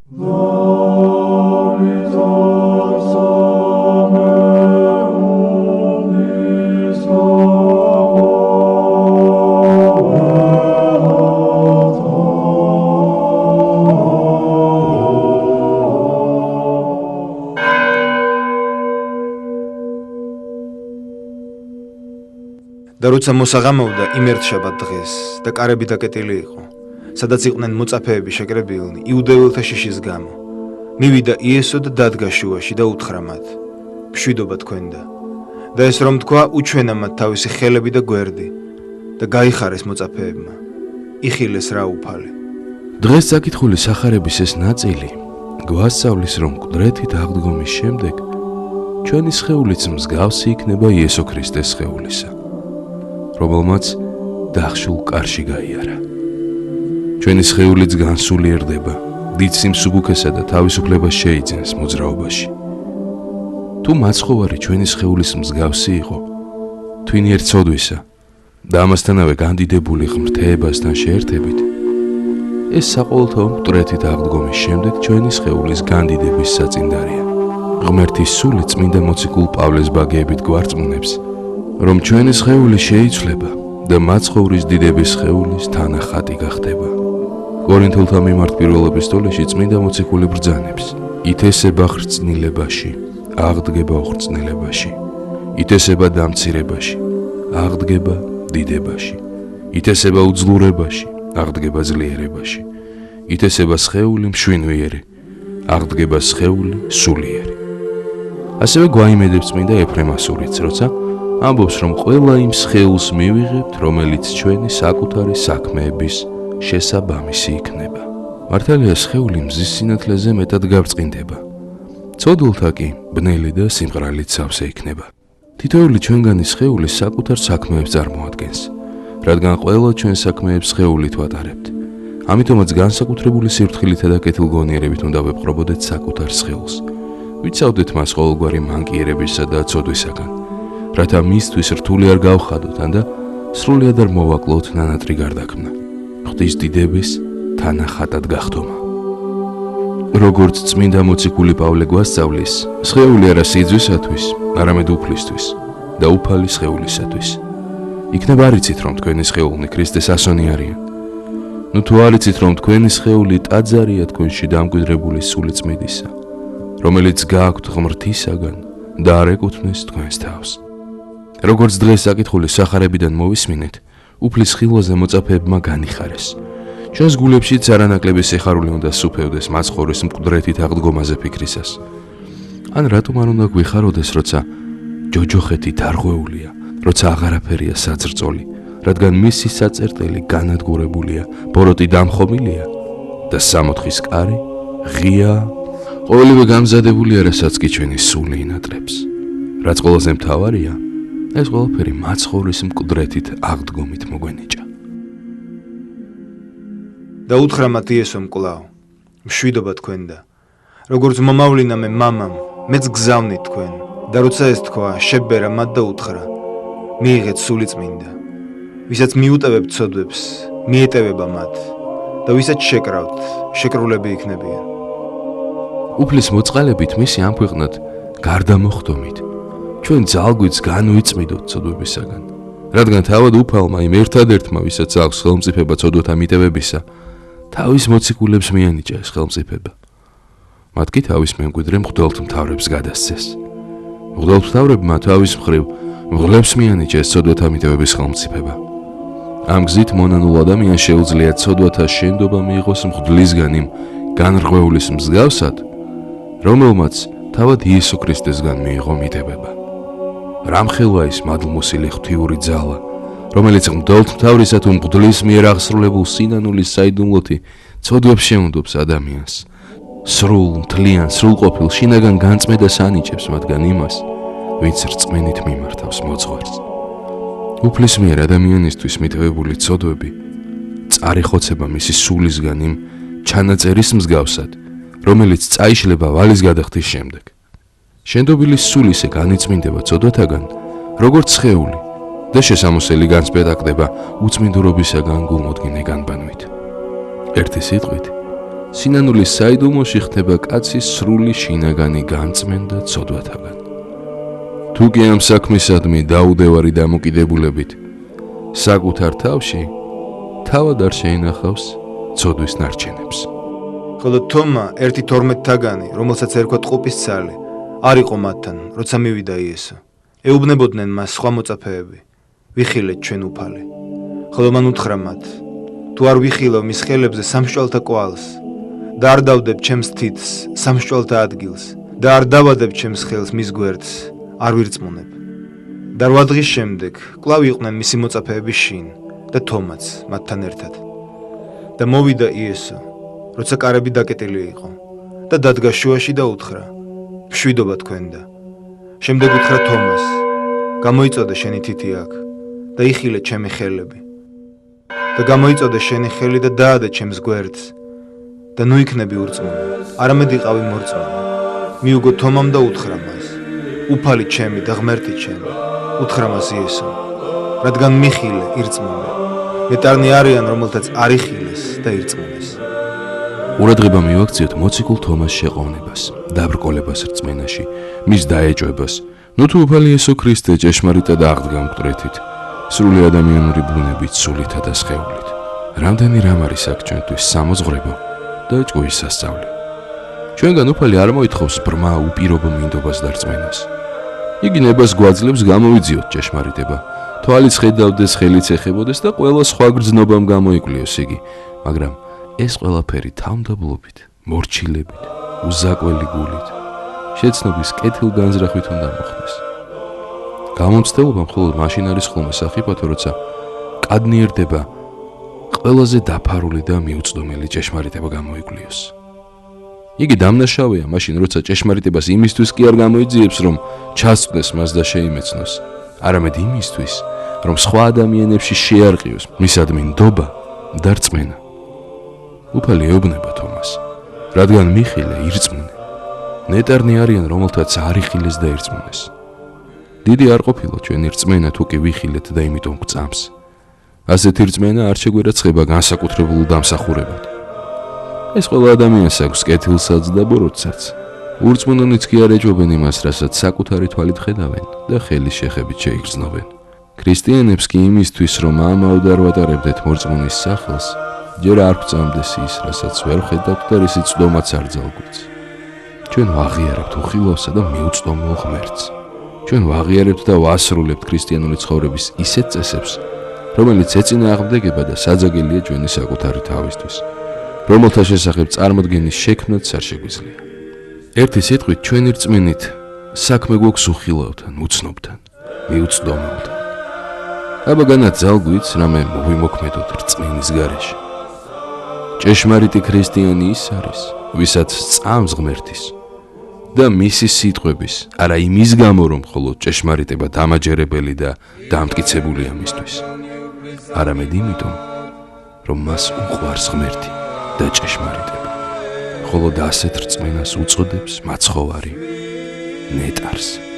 და როცა მოსაღამოვდა იმერტშაბათ დღეს და კარები დაკეტილი იყო, სადაც იყვნენ მოწაფეები შეკრებილნი იუდეველთა შიშის გამო, მივიდა იესო და დადგა შუაში და უთხრა მათ: მშვიდობა თქვენდა. და ეს რომ თქვა, უჩვენა მათ თავისი ხელები და გვერდი და გაიხარეს მოწაფეებმა, იხილეს რა უფალი. დღეს საკითხული სახარების ეს ნაწილი გვასწავლის, რომ მკვდრეთით აღდგომის შემდეგ ჩვენი სხეულიც მსგავსი იქნება იესო ქრისტეს სხეულისა, რომელმაც დახშულ კარში გაიარა. ჩვენი სხეულიც განსულიერდება, დიდ სიმსუბუქესა და თავისუფლებას შეიძენს მოძრაობაში. თუ მაცხოვარი ჩვენი სხეულის მსგავსი იყო, twinier ცოდვისა და ამასთანავე განდიდებული ღმრთეებასთან შეერთებით, ეს საყოველთაო მკვდრეთით აღდგომის შემდეგ ჩვენი სხეულის განდიდების საწინდარია. ღმერთის სული წმინდა მოციქულ პავლეს ბაგეებით გვარწმუნებს, რომ ჩვენი სხეული შეიცვლება და მაცხოვრის დიდების სხეულის თანახატი გახდება. კორინთელთა მიმართ პირველ ეპისტოლეში წმინდა მოციქული ბრძანებს: ითესება ხრწნილებაში, აღდგება უხრწნილებაში, ითესება დამცირებაში, აღდგება დიდებაში, ითესება უძლურებაში, აღდგება ძლიერებაში, ითესება სხეული მშვინვიერი, აღდგება სხეული სულიერი. ასევე გვაიმედებს წმინდა ეფრემასურიც, როცა ამბობს, რომ ყველა იმ სხეულს მივიღებთ, რომელიც ჩვენი საკუთარი საქმეების შესაბამისი იქნება. მართალია სხეული მზის სინათლეზე მეტად გაბრწყინდება, ცოდულთა კი ბნელი და სიმღრალით სავსე იქნება. თითოეული ჩვენგანი სხეული საკუთარ საქმეებს წარმოადგენს, რადგან ყველა ჩვენ საქმეებს სხეულით ვატარებთ. ამიტომაც განსაკუთრებული სიფრთხილითა და კეთილგონიერებით უნდა ვეპყრობოდეთ საკუთარ სხეულს. ვიცავდეთ მას ყოველგვარი მანკიერებისა და ცოდვისაგან, რათა მისთვის რთული არ გავხადოთ და სრულიად არ მოვაკლოთ ნანატრი გარდაქმნა, ღვთის დიდების თანახატად გახდომა. როგორც წმინდა მოციქული პავლე გვასწავლის, სხეული არა სიძვისათვის, არამედ უფლისთვის და უფალი სხეულისათვის. იქნებ არ იცით, რომ თქვენი სხეულნი ქრისტეს ასონი არიან? ნუ თუ არ იცით, რომ თქვენი სხეული ტაძარია თქვენში დამკვიდრებული სული წმიდისა, რომელიც გააქვთ ღმრთისაგან და არ ეკუთვნის თქვენს თავს. როგორც დღეს საკითხული სახარებიდან მოვისმინეთ, უფლის ხილვაზე მოწაფეებმა განიხარეს. ჩვენს გულებშიც არანაკლები სიხარული უნდა სუფევდეს მაცხოვრის მკვდრეთით აღდგომაზე ფიქრისას. ან რატომ არ უნდა გვიხაროდეს, როცა ჯოჯოხეთი დარღვეულია, როცა აღარაფერია საძრწოლი, რადგან მისი საწერტელი განადგურებულია, ბოროტი დამხობილია და სამოთხის კარი ღია, ყოველივე გამზადებულია, რასაც კი ჩვენი სული ინატრებს. რაც ყველაზე მთავარია, ეს ყველაფერი მაცხოვრის მკვდრეთით აღდგომით მოგვენიჭა. და უთხრა მათ იესომ კვლავ: მშვიდობა თქვენდა. როგორც მომავლინა მე მამამ, მეც გზავნით თქვენ. და როცა ეს თქვა, შებერა მათ და უთხრა: მიიღეთ სული წმინდა. ვისაც მიუტევებთ ცოდვებს, მიეტევება მათ და ვისაც შეკრავთ, შეკრულები იქნებიან. უფლის მოწყალებით მისი ამ ქვეყნად გარდამოხდომით ჩვენ ძალგვიც განვიწმიდოთ ცოდვებისაგან, რადგან თავად უფალმა იმ ერთადერთმა, ვისაც აქვს ხელმწიფება ცოდვათა მიტევებისა, თავის მოციქულებს მიანიჭა ეს ხელმწიფება. მათ კი თავის მემკვიდრე მღვდელმთავრებს გადასცეს. მღვდელმთავრებმა თავის მხრივ მღვდლებს მიანიჭა ეს ცოდვათა მიტევების ხელმწიფება. ამ გზით მონანულ ადამიანს შეუძლია ცოდვათა შენდობა მიიღოს მღვდლისგან იმ განრღვეულის მსგავსად, რომელმაც თავად იესო ქრისტესგან მიიღო მიტევება. რამხელვა ის მადლმოსილი ღვთიური ძალა, რომელიც მღვდელმთავრისა თუ მღვდლის მიერ აღსრულებულ სინანულის საიდუმლოთი ცოდვებს შეუნდობს ადამიანს, სრულ, მთლიან, სრულყოფილ შინაგან განწმედას ანიჭებს მათგან იმას, ვინც რწმენით მიმართავს მოძღვარს. უფლის მიერ ადამიანისთვის მიტევებული ცოდვები წარიხოცება მისი სულისგან იმ ჩანაწერის მსგავსად, რომელიც წაიშლება ვალის გადახდის შემდეგ. შენდობილის სული ისე განიწმინდება ცოდვათაგან, როგორც სხეული და შესამოსელი განსპეტაკდება უწმინდურობისაგან გულმოდგინე განბანვით. ერთი სიტყვით, სინანულის საიდუმოში ხდება კაცის სრული შინაგანი გამწმენ და ცოდვათაგან. თუ კი ამ საქმისადმი დაუდევარი დამოკიდებულებით საკუთარ თავში თავად არ შეინახავს ცოდვის ნარჩენებს. ხოლო თომა 1:12-თაგანი, რომელსაც ერქვა ტყუპის ცალი, არ იყო მათთან, როცა მივიდა იესო. ეუბნებოდნენ მას სხვა მოწაფეები: ვიხილეთ ჩვენ უფალი. ხოლო მან უთხრა მათ: თუ არ ვიხილავ მის ხელებზე სამსჭვალთა კვალს და არ დავდებ ჩემს თითს სამსჭვალთა ადგილს და არ დავადებ ჩემს ხელს მის გვერდს, არ ვირწმუნებ. და 8 დღის შემდეგ კვლავ იყვნენ მისი მოწაფეები შინ და თომაც მათთან ერთად. და მოვიდა იესო, როცა კარები დაკეტილი იყო და დადგა შუაში და უთხრა: მშვიდობა თქვენდა. შემდეგ უთხრა თომას: გამოიწოდე შენი თითი აქ და იხილე ჩემი ხელები და გამოიწოდე შენი ხელი და დაადე ჩემს გვერდს და ნუ იქნები ურწმუნო, არამედ იყავი მორწმუნე. მიუგო თომამ და უთხრა მას: უფალი ჩემი და ღმერთი ჩემი. უთხრა მას იესო: რადგან მიხილე, ირწმუნე. მეტარნი არიან, რომელთაც არ იხილეს და ირწმუნეს. ყურადღება მივაქციოთ მოციქულ თომას შეყოვნებას, დაბრკოლებას რწმენაში, მის დაეჭვებას, ნუ თუ უფალი იესო ქრისტე ჭეშმარიტად აღდგა მკვდრეთით, სრული ადამიანური ბუნებით, სულითა და სხეულით. რამდენი რამ არის აქ ჩვენთვის სამოძღვრებო და ჭკუის სასწავლი. ჩვენგან უფალი არ მოითხოვს ბრმა უპირობო მინდობას და რწმენას. იგი ნებას გვაძლევს გამოვიძიოთ ჭეშმარიტება, თვალიც ხედავდეს, ხელიც ეხებოდეს და ყველა სხვა გრძნობამ გამოიკვლიოს იგი, მაგრამ ეს ყველაფერი თავმდაბლობით, მორჩილებით, უზაკველი გულით, შეცნობის კეთილგანზრახვით უნდა მოხდეს. გამომცდელობა მხოლოდ მაშინ არის ხოლმე სახიფათო, როცა კადნიერდება ყველაზე დაფარული და მიუწვდომელი ჭეშმარიტება გამოიკვლიოს. იგი დამნაშავეა მაშინ, როცა ჭეშმარიტებას იმისთვის კი არ გამოიძიებს, რომ ჩასწვდეს მას და შეიმეცნოს, არამედ იმისთვის, რომ სხვა ადამიანებში შეარყიოს მისადმი ნდობა და რწმენა. უფალი ეუბნება თომას: რადგან მიხილე, ირწმუნე. ნეტარნი არიან, რომელთაც არ იხილეს და ირწმუნეს. დიდი არ ყოფილა ჩვენი რწმენა, თუ კი ვიხილეთ და იმიტომ გვწამს. ასეთი რწმენა არ შეგვერაცხება განსაკუთრებულ დამსახურებად. ეს ყველა ადამიანს აქვს კეთილსაც და ბოროტსაც. ურწმუნონიც კი არ ეჭვობენ იმას, რასაც საკუთარი თვალით ხედავენ და ხელის შეხებით შეიგრძნობენ. ქრისტიანებს კი იმისთვის, რომ ამაოდ არ ვატარებდეთ მორწმუნის სახელს, ჯერ არ გვწამდეს ის, რასაც ვერ ხედავთ და რისი წვდომაც არ ძალგვიც. ჩვენ ვაღიარებთ უხილავსა და მიუწვდომელ ღმერთს. ჩვენ ვაღიარებთ და ვასრულებთ ქრისტიანული ცხოვრების ისეთ წესებს, რომელიც ეწინააღმდეგება და საძაგელია ჩვენი საკუთარი თავისთვის, რომელთა შესახებ წარმოდგენის შექმნაც არ შეგვიძლია. ერთი სიტყვით, ჩვენი რწმენით საქმე გვაქვს უხილავთან, უცნობთან, მიუწვდომელთან. აბაგანაც ძალგვიც, რამე მოვიმოქმედოთ რწმენის გარეშე. ჭეშმარიტი ქრისტიანი ის არის, ვისაც სწამს ღმერთის და მისი სიტყვების, არა იმის გამო, რომ მხოლოდ ჭეშმარიტება დამაჯერებელი და დამტკიცებულია მისთვის, არამედ იმიტომ, რომ მას უყვარს ღმერთი და ჭეშმარიტება, ხოლო და ასეთ რწმენას უწოდებს მაცხოვარი ნეტარს.